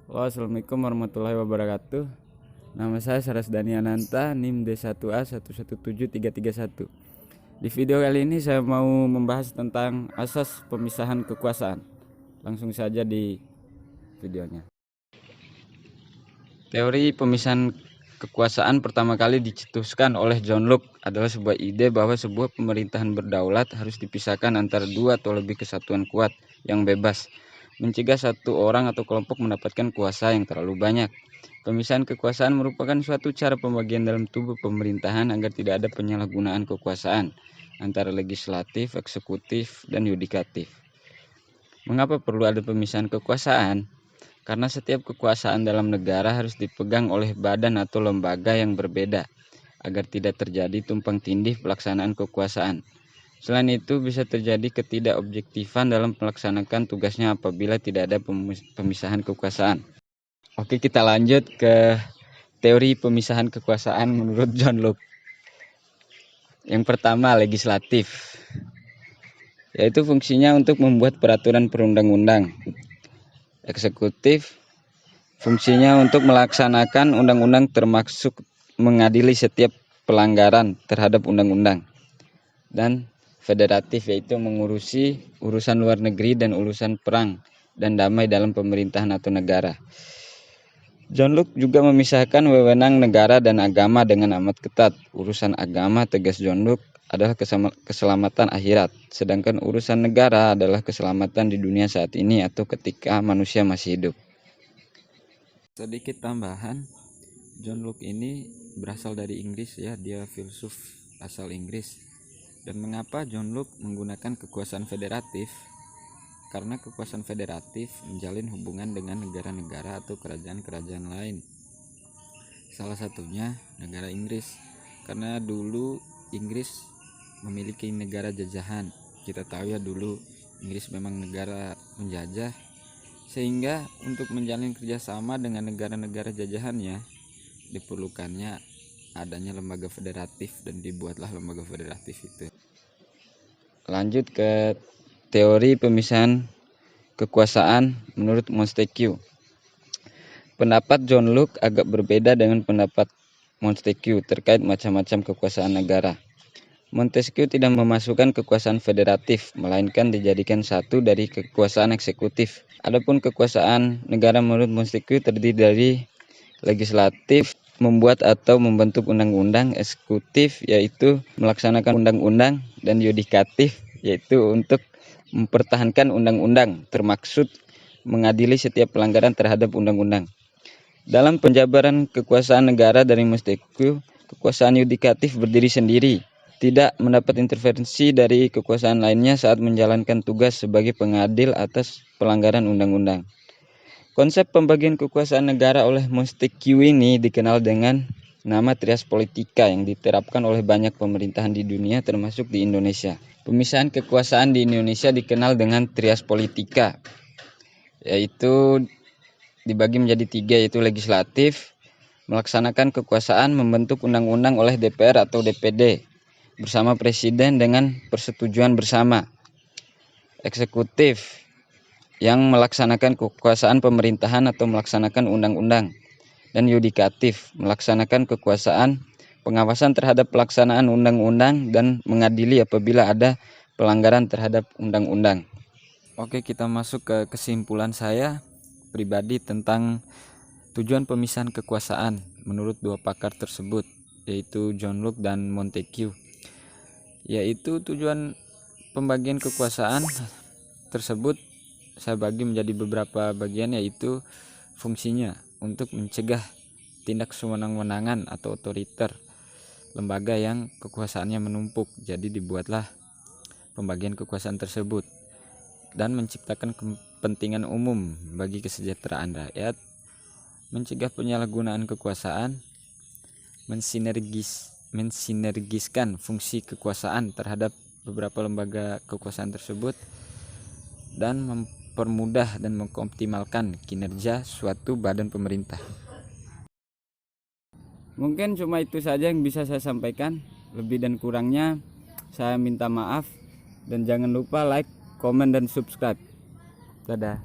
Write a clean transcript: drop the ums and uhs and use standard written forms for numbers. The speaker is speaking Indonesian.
Halo, assalamualaikum warahmatullahi wabarakatuh. Nama saya Saras Dani Ananta, NIM D1A117331. Di video kali ini saya mau membahas tentang asas pemisahan kekuasaan. Langsung saja di videonya. Teori pemisahan kekuasaan pertama kali dicetuskan oleh John Locke adalah sebuah ide bahwa sebuah pemerintahan berdaulat harus dipisahkan antara dua atau lebih kesatuan kuat yang bebas, mencegah satu orang atau kelompok mendapatkan kuasa yang terlalu banyak. Pemisahan kekuasaan merupakan suatu cara pembagian dalam tubuh pemerintahan agar tidak ada penyalahgunaan kekuasaan antara legislatif, eksekutif, dan yudikatif. Mengapa perlu ada pemisahan kekuasaan? Karena setiap kekuasaan dalam negara harus dipegang oleh badan atau lembaga yang berbeda, agar tidak terjadi tumpang tindih pelaksanaan kekuasaan. Selain itu, bisa terjadi ketidakobjektifan dalam melaksanakan tugasnya apabila tidak ada pemisahan kekuasaan. Oke, kita lanjut ke teori pemisahan kekuasaan menurut John Locke. Yang pertama, legislatif, yaitu fungsinya untuk membuat peraturan perundang-undang. Eksekutif, fungsinya untuk melaksanakan undang-undang termasuk mengadili setiap pelanggaran terhadap undang-undang. Dan federatif, yaitu mengurusi urusan luar negeri dan urusan perang dan damai dalam pemerintahan atau negara. John Locke juga memisahkan wewenang negara dan agama dengan amat ketat. Urusan agama, tegas John Locke, adalah keselamatan akhirat, sedangkan urusan negara adalah keselamatan di dunia saat ini atau ketika manusia masih hidup. Sedikit tambahan, John Locke ini berasal dari Inggris ya, dia filsuf asal Inggris. Dan mengapa John Locke menggunakan kekuasaan federatif? Karena kekuasaan federatif menjalin hubungan dengan negara-negara atau kerajaan-kerajaan lain. Salah satunya negara Inggris, karena dulu Inggris memiliki negara jajahan. Kita tahu ya, dulu Inggris memang negara penjajah, sehingga untuk menjalin kerjasama dengan negara-negara jajahannya diperlukannya adanya lembaga federatif, dan dibuatlah lembaga federatif itu. Lanjut ke teori pemisahan kekuasaan menurut Montesquieu. Pendapat John Locke agak berbeda dengan pendapat Montesquieu terkait macam-macam kekuasaan negara. Montesquieu tidak memasukkan kekuasaan federatif, melainkan dijadikan satu dari kekuasaan eksekutif. Adapun kekuasaan negara menurut Montesquieu terdiri dari legislatif, membuat atau membentuk undang-undang, eksekutif yaitu melaksanakan undang-undang, dan yudikatif yaitu untuk mempertahankan undang-undang, termaksud mengadili setiap pelanggaran terhadap undang-undang. Dalam penjabaran kekuasaan negara dari Montesquieu, kekuasaan yudikatif berdiri sendiri, tidak mendapat intervensi dari kekuasaan lainnya saat menjalankan tugas sebagai pengadil atas pelanggaran undang-undang. Konsep pembagian kekuasaan negara oleh Montesquieu ini dikenal dengan nama trias politika yang diterapkan oleh banyak pemerintahan di dunia termasuk di Indonesia. Pemisahan kekuasaan di Indonesia dikenal dengan trias politika, yaitu dibagi menjadi tiga, yaitu legislatif, melaksanakan kekuasaan membentuk undang-undang oleh DPR atau DPD bersama presiden dengan persetujuan bersama. Eksekutif, yang melaksanakan kekuasaan pemerintahan atau melaksanakan undang-undang. Dan yudikatif, melaksanakan kekuasaan pengawasan terhadap pelaksanaan undang-undang dan mengadili apabila ada pelanggaran terhadap undang-undang. Oke, kita masuk ke kesimpulan saya pribadi tentang tujuan pemisahan kekuasaan menurut dua pakar tersebut, yaitu John Locke dan Montesquieu. Yaitu tujuan pembagian kekuasaan tersebut saya bagi menjadi beberapa bagian, yaitu fungsinya untuk mencegah tindak sewenang-wenangan atau otoriter lembaga yang kekuasaannya menumpuk. Jadi dibuatlah pembagian kekuasaan tersebut, dan menciptakan kepentingan umum bagi kesejahteraan rakyat, mencegah penyalahgunaan kekuasaan, mensinergiskan fungsi kekuasaan terhadap beberapa lembaga kekuasaan tersebut, dan mempermudah dan mengoptimalkan kinerja suatu badan pemerintah. Mungkin cuma itu saja yang bisa saya sampaikan. Lebih dan kurangnya saya minta maaf, dan jangan lupa like, komen, dan subscribe. Dadah.